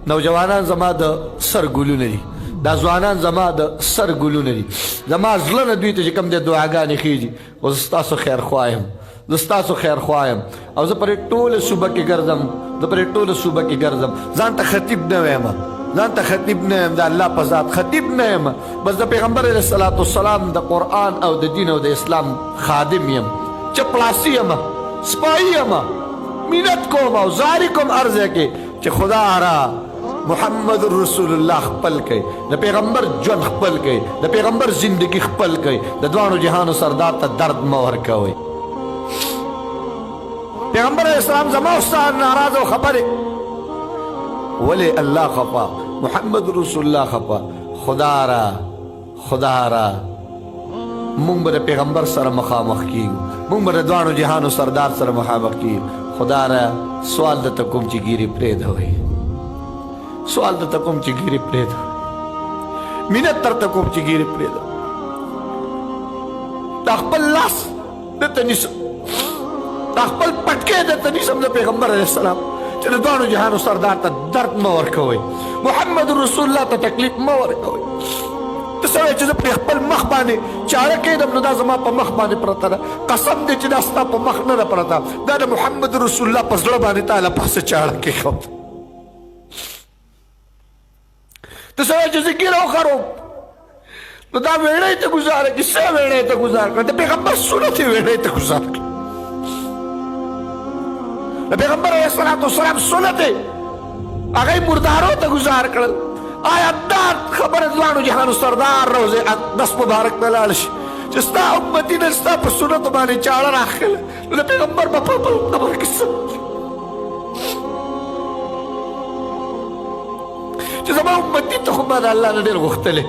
نوجوانان زما د سر ګلونه دي، دا ځوانان زما د سر ګلونه دي. زما زړه نه دوی ته چې کوم دی دعاګانې خېږي، او زه ستاسو خیرخوا یم، زه ستاسو خیرخوا یم. او زه پرې ټوله صوبه کې ګرځم، زه پرې ټوله صوبه کې ګرځم. ځان ته خطیب نه وایم، ځان ته خطیب نه یم، د الله په ذات خطیب نه یم، بس د پیغمبر علیه الصلاة والسلام د قرآن او د دین او د اسلام خادم یم، چپړاسي یم، سپایي یم. مینت کوم او زاری کوم عرض کې چې خدا را محمد رسول الله خپل کړي، د پیغمبر ژوند خپل کړي، د پیغمبر زندگی خپل کړي، د دوانو جهانو سردار ته درد مه ورکوئ. پیغمبر علیہ السلام زما استاد ناراض او خبره ولی الله خفا، محمد رسول الله خفا. خدا را مونږ به د پیغمبر سره مخامخ کیږو، مونږ به د دوانو جهانو سردار سره مخامخ کیږو. خدا را سوال درته کوم چې ګیرې پرېږدوئ، سوال درته کوم چې ګیرې پرېږدوئ، مینت درته کوم چې ګیرې پرېږدوئ. دا خپل لاس درته نیسم، دا خپل پټکی درته نیسم د پیغمبر علیه السلام چې د دوانو جهانو سردار ته درد مه ورکوئ، محمد رسول الله ته تکلیف مه ورکوئ. ته سړی چې زه پرې خپل مخ باندې چاره کېدم نو دا زما په مخ باندې پرته ده، قسم دی چې دا ستا په مخ نه ده پرته، دا د محمد رسول الله په زړه باندې تا له پاسه چاړه کېښود. ته سړی چې زه ګیره وخروم نو دا ویړی ته ګزاره کړي، څه ویړی ته ګزار کړه، د پیغمبر سنت یې ویړی ته ګزار کړه. د پیغمبر علیه الصلاة والسلام سنت یې هغه یې مردارو ته ګزار کړل. آیا دا خبره دوانو جهانو سردار روضه اقدس مبارک ته لاړ شي چې ستا امتي نه ستا په سنتو باندې چاړه راخله، نو د پیغمبر به په خپل قبر کې څه چې زما امتي ته خو ما د الله نه ډېر غوښتلې،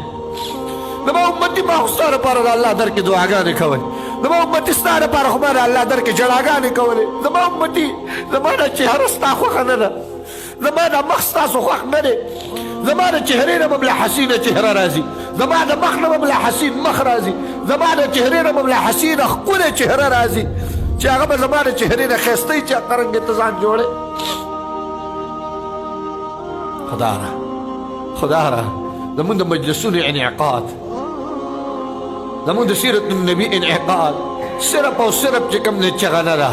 زما امتي ما خو ستا لپاره د الله در کې دعاګانې کولې، زما امتي ستا لپاره خو ما د الله در کې ژړاګانې کولې. زما امتي زما د چهره ستا خوښه نه ده، زما د مخ ستاسو خوښ نه دی، زما د چهرې نه به له حسینه چهره راځي، زما د مخ نه به له حسین مخ راځي، زما د چهرې نه به له حسینه ښکلې چهره راځي چې هغه به زما د چهرې نه ښایسته وي چې قرنګې ته ځان جوړې. خدا را زمونږ د مجلسونو انعقاد، زمونږ د سیرت النبي انعقاد صرف او صرف چې کوم دی چغه نه ده،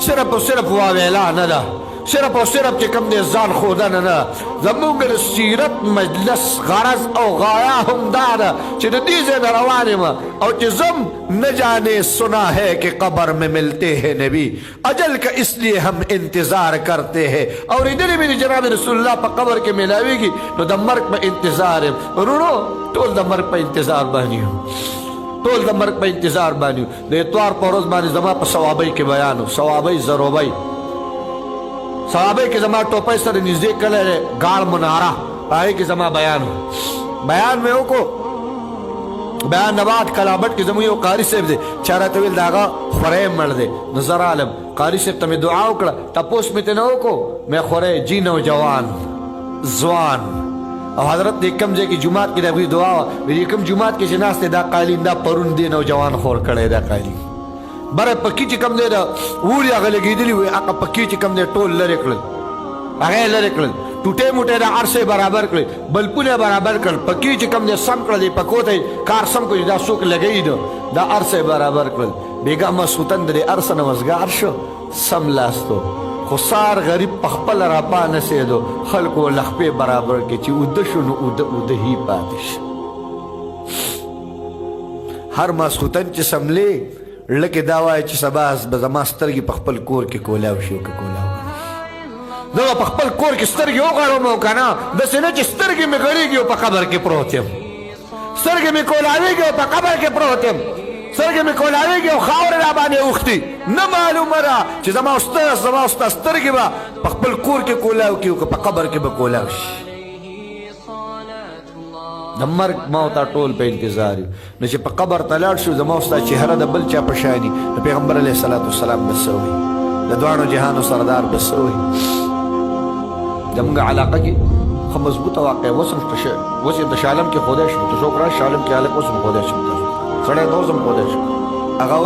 صرف او صرف واویلا نه ده، صرف او صرف چې کوم دی ځان ښودنه نه. زمونږ د سیرت مجلس غرض او غایه هم دا ده چې د دې ځای نه روان یم او چې زم نه جانے سنا ہے کہ قبر میں ملتے ہیں نبی، اجل کا اس لیے ہم انتظار کرتے ہیں. اورېدلې مې د جناب رسول الله په قبر کې میلاویږي نو د مرګ په انتظار یم. ورونو ټول د مرګ په انتظار باندې یو، ټول د مرګ په انتظار باندې یو. د اتوار په ورځ باندې زما په ثوابۍ کې بیان و، ثوابۍ زروبۍ صحابه کې زما ټوپۍ سره نږدې کلی دی ګاړ مناره، هغې کې زما بیان مې وکړو. بیان نه بعد کلابټ کې زموږ یو قاري صاحب دی چا راته ویل د هغه خوری مړ دی، نظر عالم قاري صاحب ته مې دعا وکړه، تپوس مې ترې نه وکړو، مې خوری جی نوجوان ځوان. او حضرت د کوم ځای کې جومات کې د هغوی دعا وه، د کوم جومات کې چې ناست دی دا قالین دا پرون دی نوجوان خور کړی دا قالین بره پکې چې کوم دی د وړي هغه لګېدلي وي، هغه پکې چې کوم دی ټول لرې کړل، هغه یې لرې کړل، ټوټې موټې د هر شی برابر کړل، بلپونه برابر کړل، پکې چې کوم دی سم کړل، پکو ته کار سم کړي، دا څوک لګوي دا هر شی برابر کړل. بیګا مسعودن د دې هر څه نه وزګار شو، سم لاستو خو سار غریب په خپله راپا نسېدو، خلکو لخپې برابر کړي چې اوده شو نو اوده هی پاتې شو. هر ماسخوتن چې سملې لکه دا وایي چې سبا به زما سترګې په خپل کور کې کولاو شي او که کولاو زه به په خپل کور کې سترګې وغړوم او که نه داسې نه چې سترګې مې غړېږي او په قبر کې پروت یم، سترګې مې کولاوېږي او په قبر کې پروت یم، سترګې مې کولاوېږي او خاورې را باندې اوښتي، نه معلومه ده چې زما ستا سترګې به په خپل کور کې کولاو کړي او که په قبر کې به کولاو شي. د مرګ ما او تا ټول په انتظار یو، نو چې په قبر ته لاړ شو زما او ستا چهره د بل چا په شان وي، د پیغمبر علیه الصلاة والسلام به څه وایي، د دواړو جهانو سردار به څه وایي. زموږ علاقه کې ښه مضبوطه واقع اوس هم شته، اوس یې د شالم کې ښودی شو، ته څوک راشي شالم کې هلک اوس هم ښودی شو، سړی ته اوس هم ښودی شو. هغه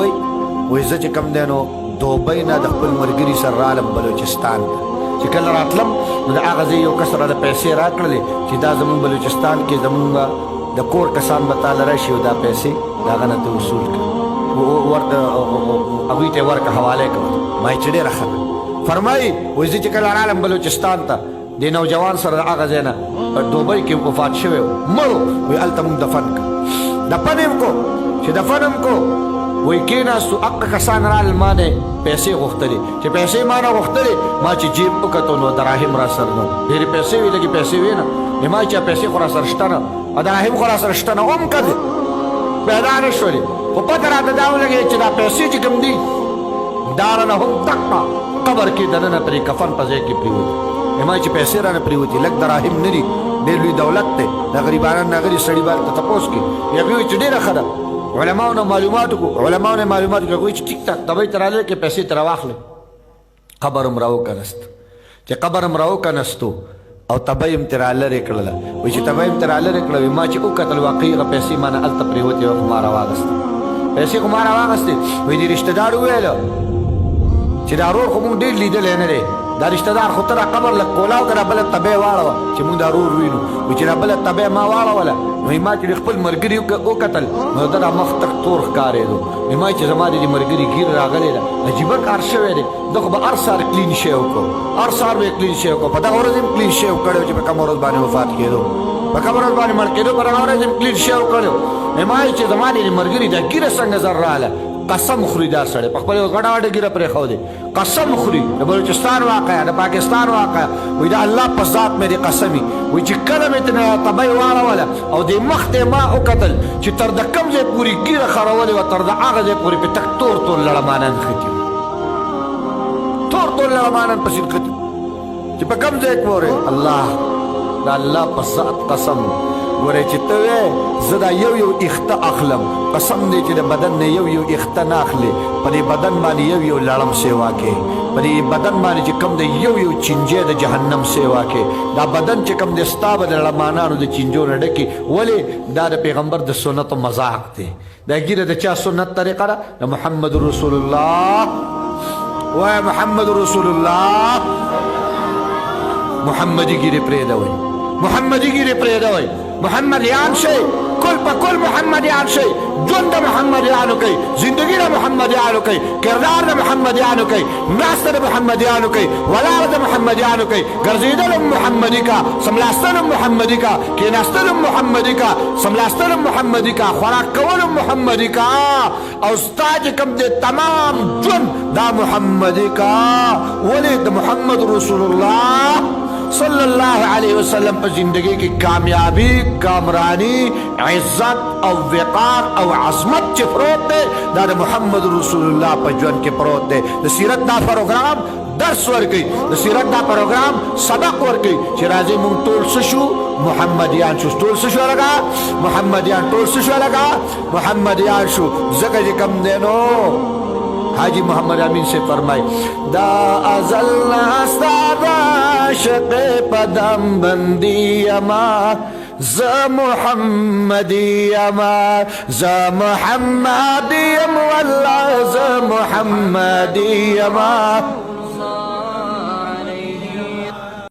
وایي زه چې کوم دی نو دوبۍ نه د خپل ملګري سره رالم بلوچستان ته، چې کله راتلم نو د هغه ځای یو کس راته پیسې راکړلې چې دا زمونږ بلوچستان کې زمونږ د کور کسان به تاله راشي او دا پیسې د هغه نه ته وصول کړه ورته هغوی ته یې ورکړه حوالې کړه ما یې چې ډېره ښه ده فرمایي وایي زه چې کله رالم بلوچستان ته د نوجوان سره د هغه ځای نه دوبۍ کې وفات شوی و مړ وایي هلته مونږ دفن کړه دفن یې کو چې دفن هم کو وایي کېناستو هغه کسان رالل ما نه پیسې غوښتلې چې پیسې ما نه غوښتلې ما چې جیب وکتو نو دراهم را سره نه ډېرې پیسې وي لږې پیسې وي نه ما چې پیسې خو را سره شته نه دراهم خو را سره شته نه هم که دی پیدا نه شولې خو پته راته دا ولګېد چې دا پیسې چې کوم دي دا رانه هم دقه قبر کې دننه پرې کفن په ځای کې پرېوتي ما چې پیسې رانه پرېوتي لږ دراهم نه دي ډېر لوی دولت دی د غریبانو ناغري سړي باندې ته تپوس کې یا وایي چې ډېره ښه ده علماو نه معلومات وکړو وایي چې ټیک ټاک دبۍ ته راغلی کې پیسې ترې راواخلې قبر هم راوکنست چې قبر هم راوکنستو او تبۍ هم ترې رالرې کړله وایي چې تبۍ هم ترې رالرې کړله وایي ما چې وکتل واقعي هغه پیسې ما نه هلته پرېوتې وه خو ما راواغستې پیسې خو ما راواغستې وایي د رشته دار وویله چې دا رور خو مونږ ډېر لیدلی نه دی دا رشته دار خو ته را قبر لږ کولاو که را بله تبۍ واړوه چې مونږ دا رور وینو وایي چې را بله تبۍ ما واړوله وایي ما چې خپل ملګري وکتل نو د دا مخ تک تور ښکارېدو وایي ما چې زما د دې ملګري ګیر راغلی ده عجیبه کار شوی دی ده خو به هر سهار کلین شی وکړو هر سهار به یې کلین شی وکړو په دغه ورځ هم کلین شی وکړی چې په کومه ورځ باندې وفات کېدو په کومه ورځ باندې مړ کېدو په دغه ورځ هم کلین شی وکړی وایي ما چې زما د دې ملګري دا ګیره څنګه زر راغله قسم خوري دا سړی په خپل غټه غټه ګیره پرېښودې قسم خوري د بلوچستان واقعه د پاکستان واقعه وایي د الله په ذات مې دې قسمي وایي چې کله مې ترې تبۍ واړوله او دې مخ ته ما وکتل چې تر د کوم ځای پورې ګیره خرولې وه تر د هغه ځای پورې پې تک تور تور لړمانان ختي وو تور تور لړمانان پسې ختي چې په کوم ځای پورې الله د الله په ذات قسم ګورې چې ته وې زه دا یو اخته اخلم قسم دی چې د بدن نه یو اخته نه اخلې په دې بدن باندې یو لړم سیوا کې په دې بدن باندې چې کوم دی یو چینجی د جهنم سیوا کې دا بدن چې کوم دی ستا به د لړمانانو د چینجو نه ډکې ولې دا د پیغمبر د سنتو مذاق دی دا ګیره د چا سنت طریقه ده د محمد رسول الله وای محمد رسول الله محمدي ګیرې پرېږدوئ محمدي ګیرې پرېږدوئ محمدیان شئ کل په کل محمدیان شئ ژوند د محمدیانو کوي زندګي د محمدیانو کوي کردار د محمدیانو کوي ناسته د محمدیانو کوي ولاړه د محمدیانو کوي ګرځېدل هم محمدي کا سملاستل هم محمدي کا کېناستل هم محمدي کا سملاستل هم محمدي کا خوراک کول هم محمدي کا او ستا چې کوم دی تمام ژوند دا محمدي کا ولې د محمد رسول الله صلی اللہ علیہ وسلم پر زندگی کی کامیابی کامرانی عزت او وقار او عظمت چی پروت دے دا محمد رسول اللہ پر جون کے پروت دے دا سیرت دا پروگرام درس ورکی دا سیرت دا پروگرام سبق ورکی چی رازی مونگ طول سشو محمدیان شو طول سشو لگا محمدیان طول سشو لگا محمدیان شو زکر جی کم دینو حاجی محمد امین سے فرمائی دا ازل ناستاد عاشق پدم بندی اما ز محمدی اما ز محمدی ام واللہ ز محمدی اما